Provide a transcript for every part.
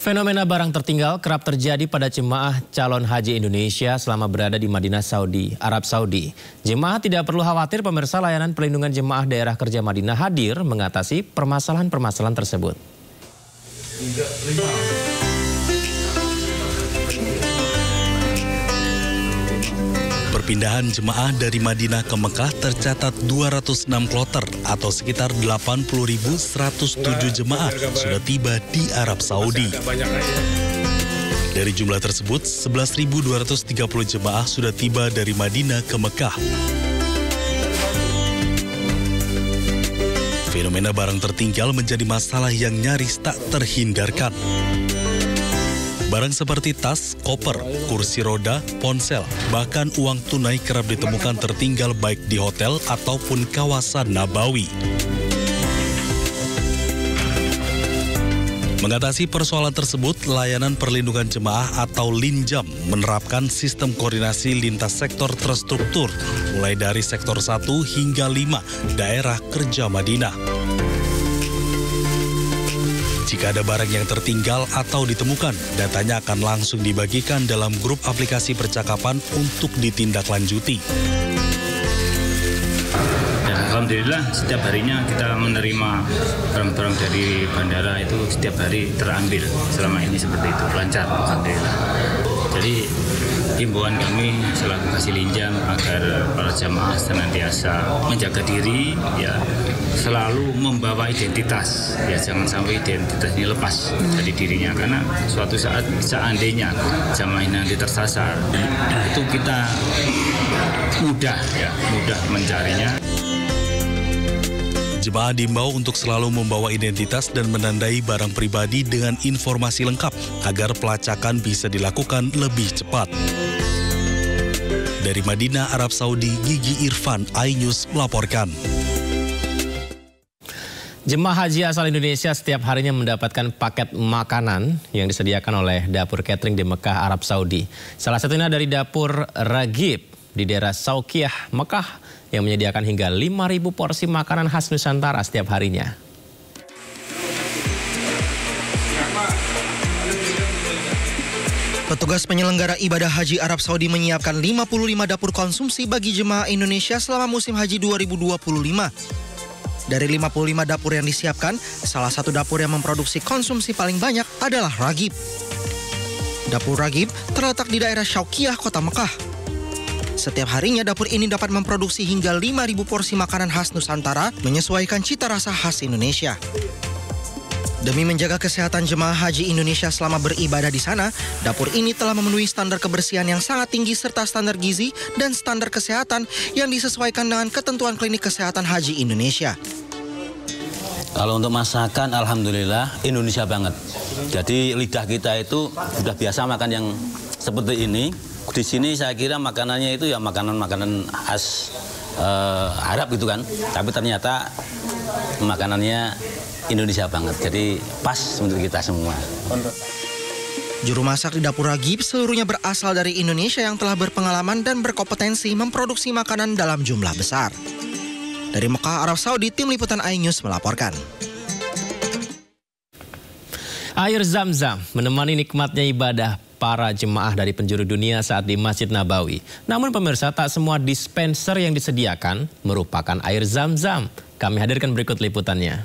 Fenomena barang tertinggal kerap terjadi pada jemaah calon haji Indonesia selama berada di Madinah, Arab Saudi. Jemaah tidak perlu khawatir, pemirsa. Layanan perlindungan jemaah daerah kerja Madinah hadir mengatasi permasalahan-permasalahan tersebut. Perpindahan jemaah dari Madinah ke Mekah tercatat 206 kloter atau sekitar 80.107 jemaah sudah tiba di Arab Saudi. Dari jumlah tersebut, 11.230 jemaah sudah tiba dari Madinah ke Mekah. Fenomena barang tertinggal menjadi masalah yang nyaris tak terhindarkan. Barang seperti tas, koper, kursi roda, ponsel, bahkan uang tunai kerap ditemukan tertinggal baik di hotel ataupun kawasan Nabawi. Mengatasi persoalan tersebut, layanan perlindungan jemaah atau Linjam menerapkan sistem koordinasi lintas sektor terstruktur, mulai dari sektor 1 hingga 5 daerah kerja Madinah. Jika ada barang yang tertinggal atau ditemukan, datanya akan langsung dibagikan dalam grup aplikasi percakapan untuk ditindaklanjuti. Ya, alhamdulillah setiap harinya kita menerima barang-barang dari bandara itu setiap hari terambil. Selama ini seperti itu, lancar alhamdulillah. Jadi himbauan kami selaku Kasih Linjam agar para jamaah senantiasa menjaga diri, ya, selalu membawa identitas, ya, jangan sampai identitas ini lepas dari dirinya, karena suatu saat seandainya jamaah nanti tersasar, itu kita mudah mencarinya. Jemaah diimbau untuk selalu membawa identitas dan menandai barang pribadi dengan informasi lengkap agar pelacakan bisa dilakukan lebih cepat. Dari Madinah, Arab Saudi, Gigi Irfan, iNews melaporkan. Jemaah haji asal Indonesia setiap harinya mendapatkan paket makanan yang disediakan oleh dapur catering di Mekah, Arab Saudi. Salah satunya dari dapur Ragib di daerah Saukiyah, Mekah, yang menyediakan hingga 5.000 porsi makanan khas Nusantara setiap harinya. Petugas penyelenggara ibadah haji Arab Saudi menyiapkan 55 dapur konsumsi bagi jemaah Indonesia selama musim haji 2025. Dari 55 dapur yang disiapkan, salah satu dapur yang memproduksi konsumsi paling banyak adalah Ragib. Dapur Ragib terletak di daerah Saukiyah, Kota Mekah. Setiap harinya dapur ini dapat memproduksi hingga 5.000 porsi makanan khas Nusantara menyesuaikan cita rasa khas Indonesia. Demi menjaga kesehatan jemaah haji Indonesia selama beribadah di sana, dapur ini telah memenuhi standar kebersihan yang sangat tinggi serta standar gizi dan standar kesehatan yang disesuaikan dengan ketentuan klinik kesehatan haji Indonesia. Kalau untuk masakan, alhamdulillah Indonesia banget. Jadi lidah kita itu sudah biasa makan yang seperti ini. Di sini saya kira makanannya itu ya makanan-makanan khas Arab gitu kan. Tapi ternyata makanannya Indonesia banget. Jadi pas untuk kita semua. Juru masak di dapur Ragib seluruhnya berasal dari Indonesia yang telah berpengalaman dan berkompetensi memproduksi makanan dalam jumlah besar. Dari Mekah, Arab Saudi, tim liputan iNews melaporkan. Air Zam-Zam menemani nikmatnya ibadah para jemaah dari penjuru dunia saat di Masjid Nabawi. Namun pemirsa, tak semua dispenser yang disediakan merupakan air Zam-Zam. Kami hadirkan berikut liputannya.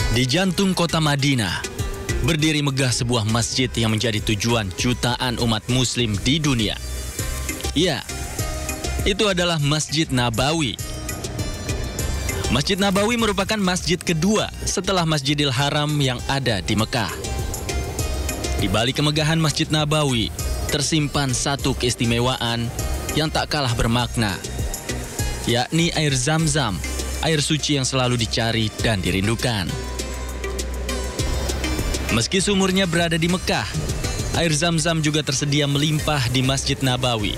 Di jantung kota Madinah, berdiri megah sebuah masjid yang menjadi tujuan jutaan umat muslim di dunia. Ya, itu adalah Masjid Nabawi. Masjid Nabawi merupakan masjid kedua setelah Masjidil Haram yang ada di Mekah. Di balik kemegahan Masjid Nabawi, tersimpan satu keistimewaan yang tak kalah bermakna, yakni air Zam-Zam, air suci yang selalu dicari dan dirindukan. Meski sumurnya berada di Mekah, air Zam-Zam juga tersedia melimpah di Masjid Nabawi.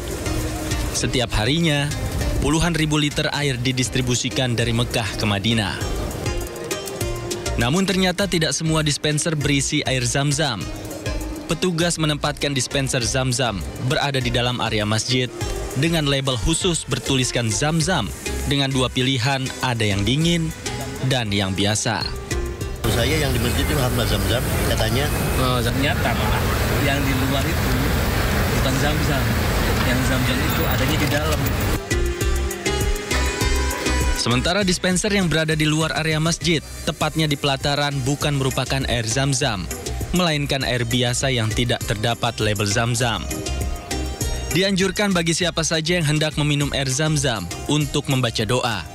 Setiap harinya, puluhan ribu liter air didistribusikan dari Mekah ke Madinah. Namun ternyata tidak semua dispenser berisi air Zam-Zam. petugas menempatkan dispenser Zam-Zam berada di dalam area masjid dengan label khusus bertuliskan Zam-Zam dengan 2 pilihan, ada yang dingin dan yang biasa. Saya yang di masjid itu hamba Zam-Zam, katanya. Ternyata malah yang di luar itu bukan Zam-Zam. Yang Zam-Zam itu adanya di dalam. Sementara dispenser yang berada di luar area masjid, tepatnya di pelataran, bukan merupakan air Zam-Zam, melainkan air biasa yang tidak terdapat label Zam-Zam. Dianjurkan bagi siapa saja yang hendak meminum air Zam-Zam untuk membaca doa.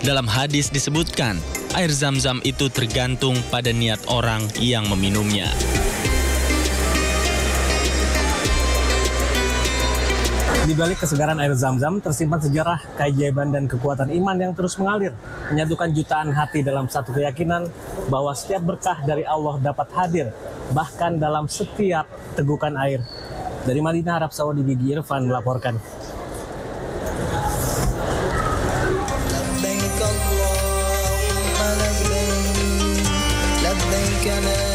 Dalam hadis disebutkan, air Zam-Zam itu tergantung pada niat orang yang meminumnya. Di balik kesegaran air Zam-Zam tersimpan sejarah, keajaiban, dan kekuatan iman yang terus mengalir, menyatukan jutaan hati dalam satu keyakinan bahwa setiap berkah dari Allah dapat hadir, bahkan dalam setiap tegukan air. Dari Madinah, Arab Saudi, Gigi Irfan melaporkan. لبيك اللهم لبيك لبيك لا